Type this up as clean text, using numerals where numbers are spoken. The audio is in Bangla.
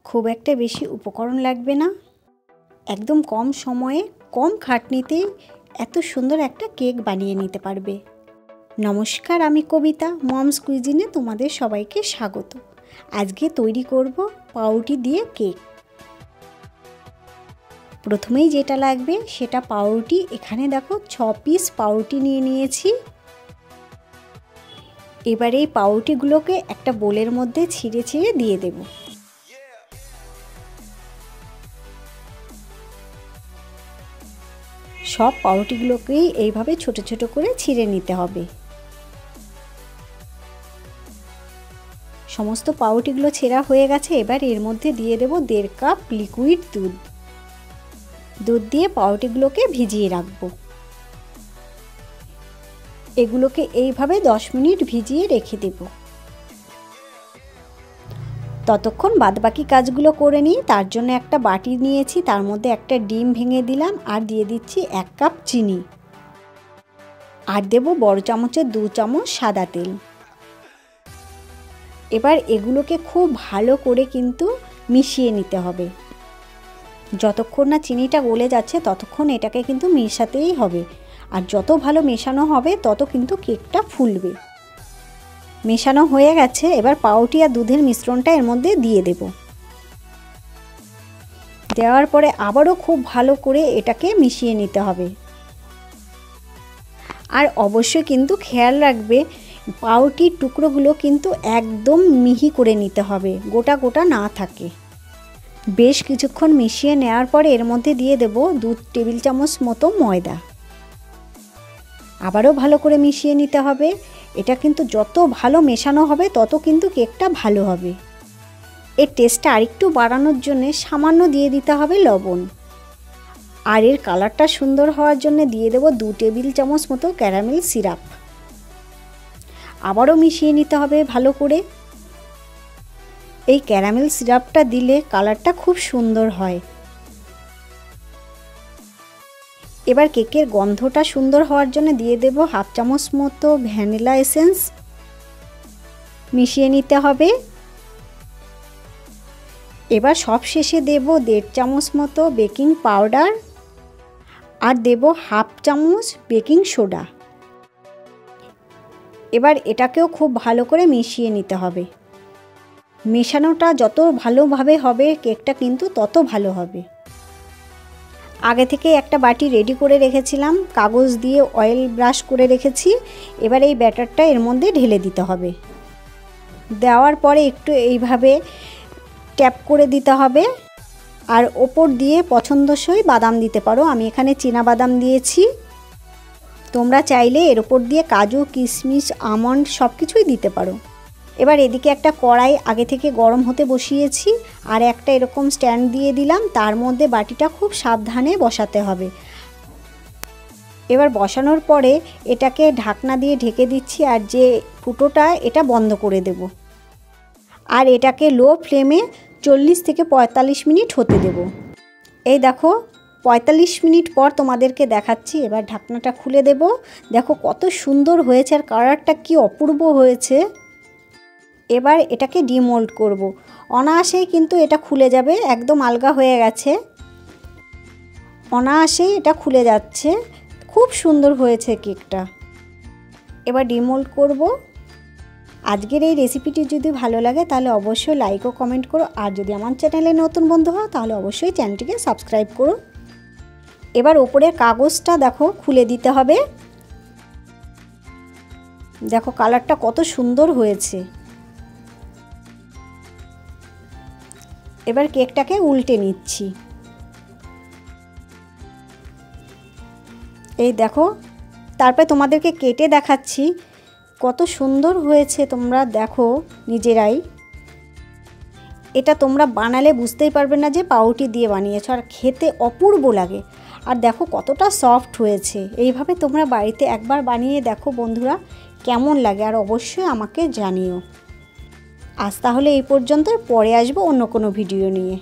খুব একটা বেশি উপকরণ লাগবে না, একদম কম সময়ে কম খাটনিতেই এত সুন্দর একটা কেক বানিয়ে নিতে পারবে। নমস্কার, আমি কবিতা, মমস কুইজিনে তোমাদের সবাইকে স্বাগত। আজকে তৈরি করব পাউরুটি দিয়ে কেক। প্রথমেই যেটা লাগবে সেটা পাউরুটি। এখানে দেখো 6 পিস পাউরুটি নিয়ে নিয়েছি। এবার এই পাউরুটিগুলোকে একটা বোলের মধ্যে ছিঁড়ে ছিঁড়ে দিয়ে দেব। সব পাউরুটিগুলোকেই এইভাবে ছোট ছোট করে ছিঁড়ে নিতে হবে। সমস্ত পাউরুটিগুলো ছেঁড়া হয়ে গেছে। এবার এর মধ্যে দিয়ে দেব 1.5 কাপ লিকুইড দুধ। দুধ দিয়ে পাউরুটিগুলোকে ভিজিয়ে রাখব। এগুলোকে এইভাবে 10 মিনিট ভিজিয়ে রেখে দেব। ততক্ষণ বাদবাকি কাজগুলো করে নিই। তার জন্য একটা বাটি নিয়েছি, তার মধ্যে একটা ডিম ভেঙে দিলাম আর দিয়ে দিচ্ছি 1 কাপ চিনি, আর দেব বড় চামচের 2 চামচ সাদা তেল। এবার এগুলোকে খুব ভালো করে কিন্তু মিশিয়ে নিতে হবে। যতক্ষণ না চিনিটা গলে যাচ্ছে ততক্ষণ এটাকে কিন্তু মেশাতেই হবে, আর যত ভালো মেশানো হবে তত কিন্তু কেকটা ফুলবে। মেশানো হয়ে গেছে। এবার পাউরুটি আর দুধের মিশ্রণটা এর মধ্যে দিয়ে দেব। দেওয়ার পরে আবারও খুব ভালো করে এটাকে মিশিয়ে নিতে হবে। আর অবশ্যই কিন্তু খেয়াল রাখবে পাউরুটির টুকরোগুলো কিন্তু একদম মিহি করে নিতে হবে, গোটা গোটা না থাকে। বেশ কিছুক্ষণ মিশিয়ে নেওয়ার পরে এর মধ্যে দিয়ে দেব 2 টেবিল চামচ মতো ময়দা। আবারও ভালো করে মিশিয়ে নিতে হবে। এটা কিন্তু যত ভালো মেশানো হবে তত কিন্তু কেকটা ভালো হবে। এর টেস্টটা আরেকটু বাড়ানোর জন্য সামান্য দিয়ে দিতে হবে লবণ। আর এর কালারটা সুন্দর হওয়ার জন্য দিয়ে দেব 2 টেবিল চামচ মতো ক্যারামেল সিরাপ। আবারও মিশিয়ে নিতে হবে ভালো করে। এই ক্যারামেল সিরাপটা দিলে কালারটা খুব সুন্দর হয়। এবার কেকের গন্ধটা সুন্দর হওয়ার জন্য দিয়ে দেব 1/2 চামচ মতো ভ্যানিলা এসেন্স। মিশিয়ে নিতে হবে। এবার সব শেষে দেব 1.5 চামচ মতো বেকিং পাউডার আর দেব 1/2 চামচ বেকিং সোডা। এবার এটাকেও খুব ভালো করে মিশিয়ে নিতে হবে। মেশানোটা যত ভালোভাবে হবে কেকটা কিন্তু তত ভালো হবে। আগে থেকে একটা বাটি রেডি করে রেখেছিলাম, কাগজ দিয়ে অয়েল ব্রাশ করে রেখেছি। এবার এই ব্যাটারটা এর মধ্যে ঢেলে দিতে হবে। দেওয়ার পরে একটু এইভাবে ট্যাপ করে দিতে হবে। আর ওপর দিয়ে পছন্দসই বাদাম দিতে পারো। আমি এখানে চীনা বাদাম দিয়েছি। তোমরা চাইলে এর ওপর দিয়ে কাজু, কিশমিশ, আমন্ড সব কিছুই দিতে পারো। এবার এদিকে একটা কড়াই আগে থেকে গরম হতে বসিয়েছি, আর একটা এরকম স্ট্যান্ড দিয়ে দিলাম। তার মধ্যে বাটিটা খুব সাবধানে বসাতে হবে। এবার বসানোর পরে এটাকে ঢাকনা দিয়ে ঢেকে দিচ্ছি, আর যে ফুটোটা এটা বন্ধ করে দেব। আর এটাকে লো ফ্লেমে 40 থেকে 45 মিনিট হতে দেব। এই দেখো 45 মিনিট পর তোমাদেরকে দেখাচ্ছি। এবার ঢাকনাটা খুলে দেব। দেখো কত সুন্দর হয়েছে, আর কালারটা কি অপূর্ব হয়েছে। এবার এটাকে ডিমোল্ড করব। অনায়াসেই কিন্তু এটা খুলে যাবে, একদম আলগা হয়ে গেছে। অনায়াসেই এটা খুলে যাচ্ছে। খুব সুন্দর হয়েছে কেকটা। এবার ডিমোল্ড করব। আজকের এই রেসিপিটি যদি ভালো লাগে তাহলে অবশ্যই লাইক ও কমেন্ট করো। আর যদি আমার চ্যানেলে নতুন বন্ধু হও তাহলে অবশ্যই চ্যানেলটিকে সাবস্ক্রাইব করো। এবার ওপরের কাগজটা দেখো খুলে দিতে হবে। দেখো কালারটা কত সুন্দর হয়েছে। এবার কেকটাকে উল্টে নিচ্ছি। এই দেখো, তারপরে তোমাদেরকে কেটে দেখাচ্ছি কত সুন্দর হয়েছে। তোমরা দেখো নিজেরাই। এটা তোমরা বানালে বুঝতেই পারবে না যে পাউরুটি দিয়ে বানিয়েছো, আর খেতে অপূর্ব লাগে। আর দেখো কতটা সফট হয়েছে। এইভাবে তোমরা বাড়িতে একবার বানিয়ে দেখো বন্ধুরা, কেমন লাগে, আর অবশ্যই আমাকে জানিও। আজ তাহলে এই পর্যন্ত, পরে আসবো অন্য কোনো ভিডিও নিয়ে।